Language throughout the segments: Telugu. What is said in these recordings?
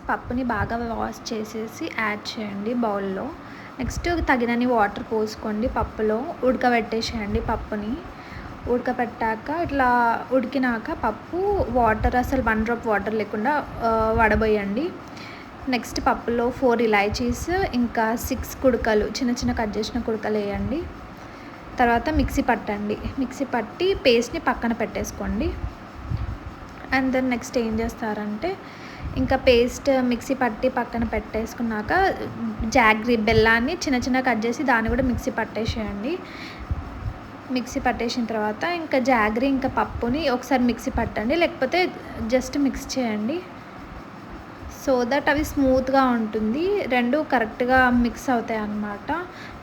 పప్పుని బాగా వాష్ చేసేసి యాడ్ చేయండి బౌల్లో. నెక్స్ట్ తగినన్ని వాటర్ పోసుకోండి పప్పులో. ఉడకబెట్టేసేయండి పప్పుని. ఉడకబెట్టాక ఇట్లా ఉడికినాక పప్పు వాటర్ అసలు 1 డ్రాప్ వాటర్ లేకుండా వడబోయండి. నెక్స్ట్ పప్పులో 4 ఇలాచీస్ ఇంకా 6 కుడకలు చిన్న చిన్న కట్ చేసిన కుడకలు వేయండి. తర్వాత మిక్సీ పట్టండి. మిక్సీ పట్టి పేస్ట్ని పక్కన పెట్టేసుకోండి. అండ్ దెన్ నెక్స్ట్ ఏం చేస్తారంటే ఇంకా పేస్ట్ మిక్సీ పట్టి పక్కన పెట్టేసుకున్నాక జాగ్రీ బెల్లాన్ని చిన్న చిన్న కట్ చేసి దాన్ని కూడా మిక్సీ పట్టేసేయండి. మిక్సీ పట్టేసిన తర్వాత ఇంకా జాగ్రీ ఇంకా పప్పుని ఒకసారి మిక్సీ పట్టండి, లేకపోతే జస్ట్ మిక్స్ చేయండి. సో దట్ అవి స్మూత్గా ఉంటుంది, రెండు కరెక్ట్గా మిక్స్ అవుతాయి అన్నమాట.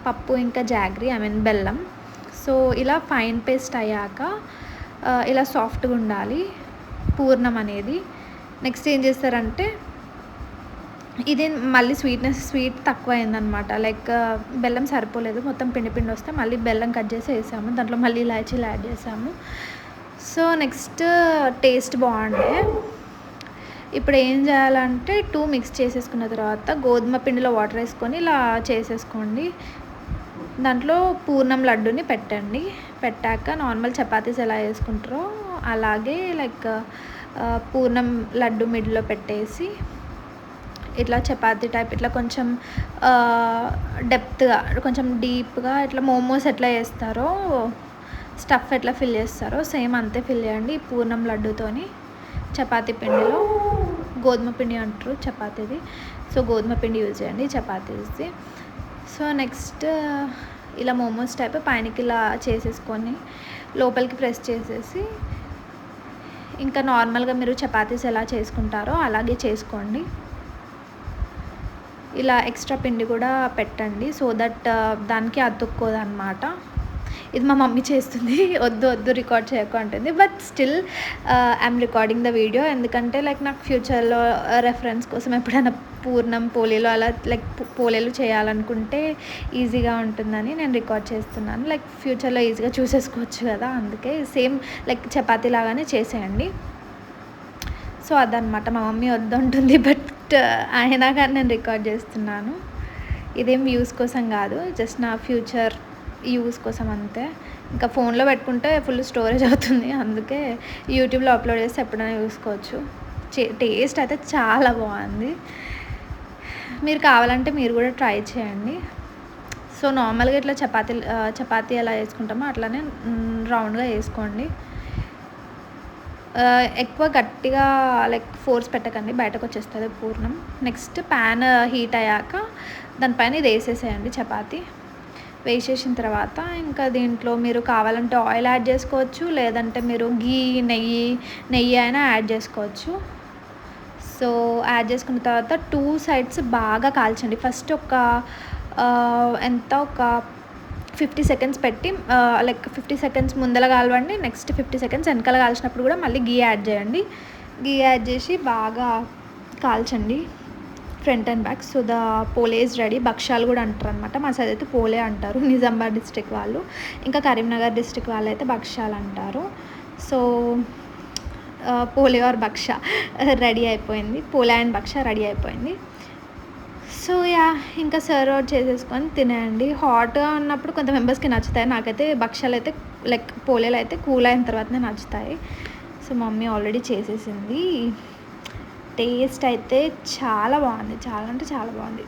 పప్పు ఇంకా జాగ్రీ బెల్లం. సో ఇలా ఫైన్ పేస్ట్ అయ్యాక ఇలా సాఫ్ట్గా ఉండాలి పూర్ణం అనేది. నెక్స్ట్ ఏం చేస్తారంటే ఇది మళ్ళీ స్వీట్ తక్కువ అయిందనమాట. లైక్ బెల్లం సరిపోలేదు, మొత్తం పిండి పిండి వస్తే మళ్ళీ బెల్లం కట్ చేసి వేసాము, దాంట్లో మళ్ళీ ఇలాచీలు యాడ్ చేసాము. సో నెక్స్ట్ టేస్ట్ బాగుండే. ఇప్పుడు ఏం చేయాలంటే 2 మిక్స్ చేసేసుకున్న తర్వాత గోధుమ పిండిలో వాటర్ వేసుకొని ఇలా చేసేసుకోండి. దాంట్లో పూర్ణం లడ్డుని పెట్టండి. పెట్టాక నార్మల్ చపాతీస్ ఎలా వేసుకుంటారో అలాగే లైక్ పూర్ణం లడ్డు మిడిల్లో పెట్టేసి ఇట్లా చపాతీ టైప్ ఇట్లా కొంచెం డెప్త్గా కొంచెం డీప్గా ఇట్లా మోమోస్ ఎట్లా చేస్తారో స్టఫ్ ఎట్లా ఫిల్ చేస్తారో సేమ్ అంతే ఫిల్ చేయండి పూర్ణం లడ్డుతోని. చపాతీ పిండిలో గోధుమ పిండి అంటారు చపాతీది, సో గోధుమ పిండి యూజ్ చేయండి చపాతీది. సో నెక్స్ట్ ఇలా మోమోస్ టైప్ పైనకి ఇలా చేసేసుకొని లోపలికి ప్రెస్ చేసేసి ఇంకా నార్మల్గా మీరు చపాతీస్ ఎలా చేసుకుంటారో అలాగే చేసుకోండి. ఇలా ఎక్స్ట్రా పిండి కూడా పెట్టండి సో దట్ దానికి అతుక్కోదన్నమాట. ఇది మా మమ్మీ చేస్తుంది, వద్దు రికార్డ్ చేయకు అంటుంది. But still I'm recording the video, ఎందుకంటే లైక్ నాకు ఫ్యూచర్లో రెఫరెన్స్ కోసం ఎప్పుడైనా పూర్ణం పోలేలు అలా లైక్ పోలేలు చేయాలనుకుంటే ఈజీగా ఉంటుందని నేను రికార్డ్ చేస్తున్నాను. లైక్ ఫ్యూచర్లో ఈజీగా చూసేసుకోవచ్చు కదా, అందుకే సేమ్ లైక్ చపాతీ లాగానే చేసేయండి. సో అదనమాట, మా మమ్మీ వద్దంటుంది బట్ అయినా కానీ నేను రికార్డ్ చేస్తున్నాను. ఇదేం వ్యూస్ కోసం కాదు, జస్ట్ నా ఫ్యూచర్ యూస్ కోసం అంతే. ఇంకా ఫోన్లో పెట్టుకుంటే ఫుల్ స్టోరేజ్ అవుతుంది, అందుకే యూట్యూబ్లో అప్లోడ్ చేస్తే ఎప్పుడైనా చూసుకోవచ్చు. టేస్ట్ అయితే చాలా బాగుంది, మీరు కావాలంటే మీరు కూడా ట్రై చేయండి. సో నార్మల్గా ఇట్లా చపాతీ ఎలా వేసుకుంటామో అట్లానే రౌండ్గా వేసుకోండి. ఎక్కువ గట్టిగా లైక్ ఫోర్స్ పెట్టకండి, బయటకు వచ్చేస్తుంది పూర్ణం. నెక్స్ట్ ప్యాన్ హీట్ అయ్యాక దానిపైన ఇది వేసేసేయండి చపాతీ. వేసేసిన తర్వాత ఇంకా దీంట్లో మీరు కావాలంటే ఆయిల్ యాడ్ చేసుకోవచ్చు, లేదంటే మీరు నెయ్యి అయినా యాడ్ చేసుకోవచ్చు. సో యాడ్ చేసుకున్న తర్వాత 2 సైడ్స్ బాగా కాల్చండి. ఫస్ట్ ఒక 50 సెకండ్స్ పెట్టి లైక్ 50 సెకండ్స్ ముందర కాలవండి, నెక్స్ట్ 50 సెకండ్స్ వెనకాల కాల్చినప్పుడు కూడా మళ్ళీ గీ యాడ్ చేయండి. గీ యాడ్ చేసి బాగా కాల్చండి front and back. So the poli is ready. భక్షాలు కూడా అంటారు అనమాట, మా సైడ్ అయితే పోలే అంటారు నిజామాబాద్ డిస్ట్రిక్ట్ వాళ్ళు, ఇంకా కరీంనగర్ డిస్ట్రిక్ట్ వాళ్ళు అయితే భక్షాలు అంటారు. సో పోలే ఆర్ భక్ష రెడీ అయిపోయింది, పోలే అండ్ భక్ష రెడీ అయిపోయింది. సో యా ఇంకా సర్వ్ అవుట్ చేసేసుకొని తినేయండి. హాట్గా ఉన్నప్పుడు కొంత మెంబర్స్కి నచ్చుతాయి, నాకైతే భక్షాలు అయితే లైక్ పోలేలు అయితే కూల్ అయిన తర్వాతనే నచ్చుతాయి. సో మమ్మీ ఆల్రెడీ చేసేసింది. టేస్ట్ అయితే చాలా బాగుంది, చాలా అంటే చాలా బాగుంది.